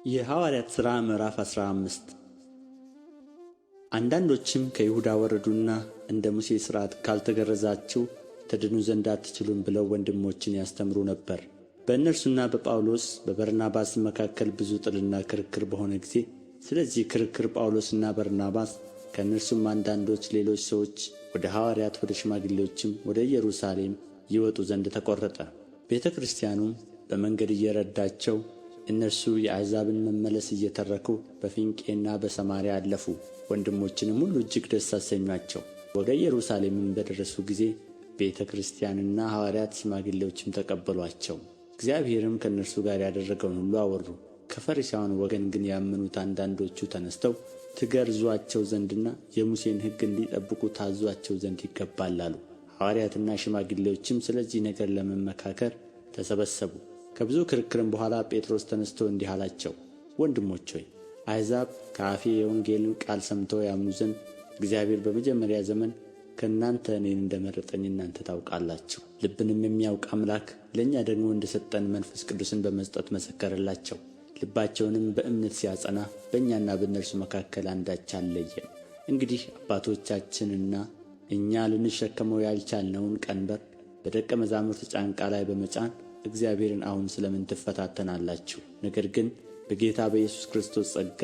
የሐዋርያት ሥራ ምዕራፍ 15 አንዳንዶችም ከይሁዳ ወረዱና እንደ ሙሴ ሥርዓት ካልተገረዛችሁ ትድኑ ዘንድ አትችሉም ብለው ወንድሞችን ያስተምሩ ነበር። በእነርሱና በጳውሎስ በበርናባስም መካከል ብዙ ጥልና ክርክር በሆነ ጊዜ ስለዚህ ክርክር ጳውሎስና በርናባስ ከእነርሱም አንዳንዶች ሌሎች ሰዎች ወደ ሐዋርያት ወደ ሽማግሌዎችም ወደ ኢየሩሳሌም ይወጡ ዘንድ ተቈረጠ። ቤተ ክርስቲያኑም በመንገድ እየረዳቸው እነርሱ የአሕዛብን መመለስ እየተረኩ በፊንቄና በሰማርያ አለፉ። ወንድሞችንም ሁሉ እጅግ ደስ አሰኙአቸው። ወደ ኢየሩሳሌምም በደረሱ ጊዜ ቤተ ክርስቲያንና ሐዋርያት ሽማግሌዎችም ተቀበሉአቸው። እግዚአብሔርም ከእነርሱ ጋር ያደረገውን ሁሉ አወሩ። ከፈሪሳውያን ወገን ግን ያመኑት አንዳንዶቹ ተነሥተው ትገርዙአቸው ዘንድና የሙሴን ሕግ እንዲጠብቁ ታዙአቸው ዘንድ ይገባል አሉ። ሐዋርያትና ሽማግሌዎችም ስለዚህ ነገር ለመመካከር ተሰበሰቡ። ከብዙ ክርክርም በኋላ ጴጥሮስ ተነሥቶ እንዲህ አላቸው፣ ወንድሞች ሆይ አሕዛብ ከአፌ የወንጌልን ቃል ሰምተው ያምኑ ዘንድ እግዚአብሔር በመጀመሪያ ዘመን ከእናንተ እኔን እንደ መረጠኝ እናንተ ታውቃላችሁ። ልብንም የሚያውቅ አምላክ ለእኛ ደግሞ እንደ ሰጠን መንፈስ ቅዱስን በመስጠት መሰከረላቸው። ልባቸውንም በእምነት ሲያጸና በእኛና በእነርሱ መካከል አንዳች አልለየም። እንግዲህ አባቶቻችንና እኛ ልንሸከመው ያልቻልነውን ቀንበር በደቀ መዛሙርት ጫንቃ ላይ በመጫን እግዚአብሔርን አሁን ስለ ምን ትፈታተናላችሁ? ነገር ግን በጌታ በኢየሱስ ክርስቶስ ጸጋ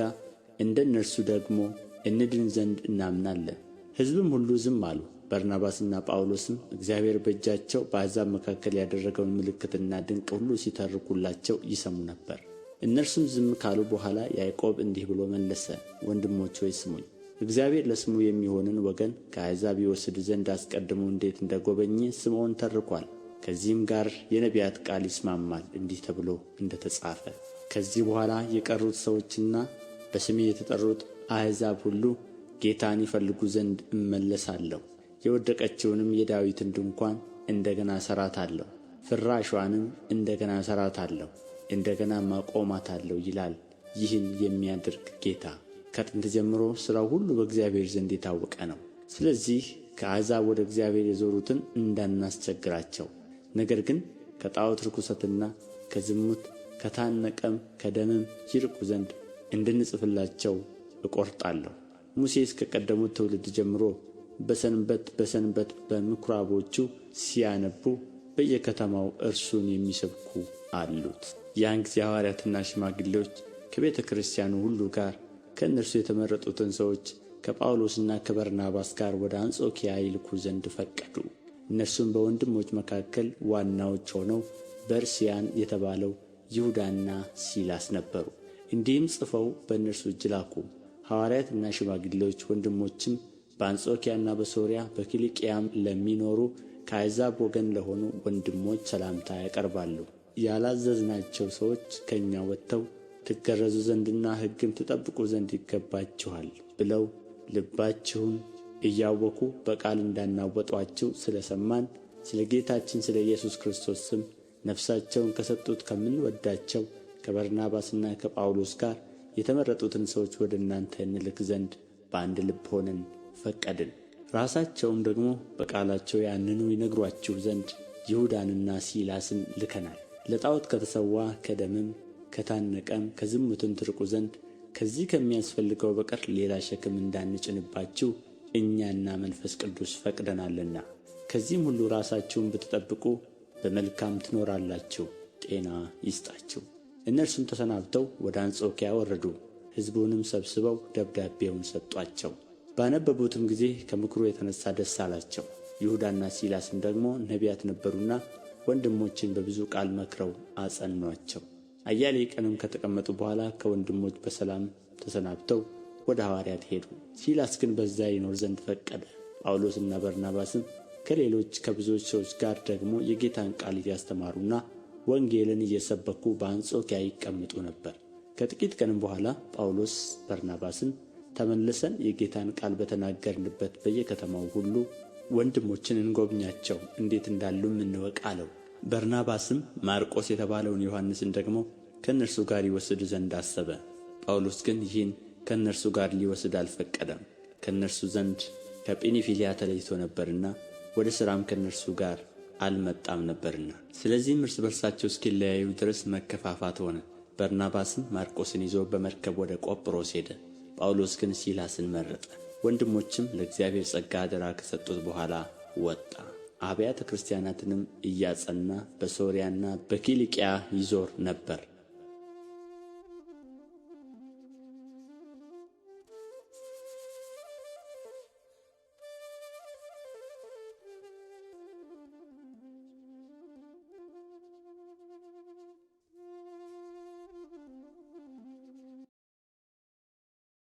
እንደ እነርሱ ደግሞ እንድን ዘንድ እናምናለን። ሕዝብም ሁሉ ዝም አሉ። በርናባስና ጳውሎስም እግዚአብሔር በእጃቸው በአሕዛብ መካከል ያደረገውን ምልክትና ድንቅ ሁሉ ሲተርኩላቸው ይሰሙ ነበር። እነርሱም ዝም ካሉ በኋላ ያዕቆብ እንዲህ ብሎ መለሰ፣ ወንድሞች ሆይ ስሙኝ። እግዚአብሔር ለስሙ የሚሆንን ወገን ከአሕዛብ ይወስድ ዘንድ አስቀድሞ እንዴት እንደ ጐበኘ ስምዖን ተርኳል። ከዚህም ጋር የነቢያት ቃል ይስማማል፣ እንዲህ ተብሎ እንደ ተጻፈ ከዚህ በኋላ የቀሩት ሰዎችና በስሜ የተጠሩት አሕዛብ ሁሉ ጌታን ይፈልጉ ዘንድ እመለሳለሁ፣ የወደቀችውንም የዳዊትን ድንኳን እንደ ገና እሠራታለሁ፣ ፍራሿንም እንደ ገና እሠራታለሁ፣ እንደ ገናም አቆማታለሁ ይላል ይህን የሚያደርግ ጌታ። ከጥንት ጀምሮ ሥራው ሁሉ በእግዚአብሔር ዘንድ የታወቀ ነው። ስለዚህ ከአሕዛብ ወደ እግዚአብሔር የዞሩትን እንዳናስቸግራቸው፣ ነገር ግን ከጣዖት ርኵሰትና ከዝሙት ከታነቀም ከደምም ይርቁ ዘንድ እንድንጽፍላቸው እቈርጣለሁ። ሙሴ እስከ ቀደሙት ትውልድ ጀምሮ በሰንበት በምኵራቦቹ ሲያነቡ በየከተማው እርሱን የሚሰብኩ አሉት። ያን ጊዜ ሐዋርያትና ሽማግሌዎች ከቤተ ክርስቲያኑ ሁሉ ጋር ከእነርሱ የተመረጡትን ሰዎች ከጳውሎስና ከበርናባስ ጋር ወደ አንጾኪያ ይልኩ ዘንድ ፈቀዱ። እነርሱም በወንድሞች መካከል ዋናዎች ሆነው በርስያን የተባለው ይሁዳና ሲላስ ነበሩ። እንዲህም ጽፈው በእነርሱ እጅ ላኩ። ሐዋርያትና ሽማግሌዎች ወንድሞችም በአንጾኪያና በሶርያ በኪልቅያም ለሚኖሩ ከአሕዛብ ወገን ለሆኑ ወንድሞች ሰላምታ ያቀርባሉ። ያላዘዝናቸው ሰዎች ከእኛ ወጥተው ትገረዙ ዘንድና ሕግን ትጠብቁ ዘንድ ይገባችኋል ብለው ልባችሁን እያወኩ በቃል እንዳናወጡአችሁ ስለ ሰማን ስለ ጌታችን ስለ ኢየሱስ ክርስቶስ ስም ነፍሳቸውን ከሰጡት ከምንወዳቸው ከበርናባስና ከጳውሎስ ጋር የተመረጡትን ሰዎች ወደ እናንተ እንልክ ዘንድ በአንድ ልብ ሆነን ፈቀድን። ራሳቸውም ደግሞ በቃላቸው ያንኑ ይነግሯችሁ ዘንድ ይሁዳንና ሲላስን ልከናል። ለጣዖት ከተሠዋ ከደምም ከታነቀም ከዝሙትም ትርቁ ዘንድ ከዚህ ከሚያስፈልገው በቀር ሌላ ሸክም እንዳንጭንባችሁ እኛና መንፈስ ቅዱስ ፈቅደናልና። ከዚህም ሁሉ ራሳችሁን ብትጠብቁ በመልካም ትኖራላችሁ፣ ጤና ይስጣችሁ። እነርሱም ተሰናብተው ወደ አንጾኪያ ወረዱ። ሕዝቡንም ሰብስበው ደብዳቤውን ሰጧቸው። ባነበቡትም ጊዜ ከምክሩ የተነሣ ደስ አላቸው። ይሁዳና ሲላስም ደግሞ ነቢያት ነበሩና ወንድሞችን በብዙ ቃል መክረው አጸኑአቸው። አያሌ ቀንም ከተቀመጡ በኋላ ከወንድሞች በሰላም ተሰናብተው ወደ ሐዋርያት ሄዱ። ሲላስ ግን በዚያ ይኖር ዘንድ ፈቀደ። ጳውሎስና በርናባስም ከሌሎች ከብዙዎች ሰዎች ጋር ደግሞ የጌታን ቃል እያስተማሩና ወንጌልን እየሰበኩ በአንጾኪያ ይቀመጡ ነበር። ከጥቂት ቀንም በኋላ ጳውሎስ በርናባስን ተመልሰን የጌታን ቃል በተናገርንበት በየከተማው ሁሉ ወንድሞችን እንጎብኛቸው፣ እንዴት እንዳሉም እንወቅ አለው። በርናባስም ማርቆስ የተባለውን ዮሐንስን ደግሞ ከእነርሱ ጋር ይወስድ ዘንድ አሰበ። ጳውሎስ ግን ይህን ከእነርሱ ጋር ሊወስድ አልፈቀደም፣ ከእነርሱ ዘንድ ከጵንፍልያ ተለይቶ ነበርና ወደ ሥራም ከእነርሱ ጋር አልመጣም ነበርና። ስለዚህም እርስ በርሳቸው እስኪለያዩ ድረስ መከፋፋት ሆነ። በርናባስም ማርቆስን ይዞ በመርከብ ወደ ቆጵሮስ ሄደ። ጳውሎስ ግን ሲላስን መረጠ። ወንድሞችም ለእግዚአብሔር ጸጋ አደራ ከሰጡት በኋላ ወጣ። አብያተ ክርስቲያናትንም እያጸና በሶርያና በኪልቅያ ይዞር ነበር።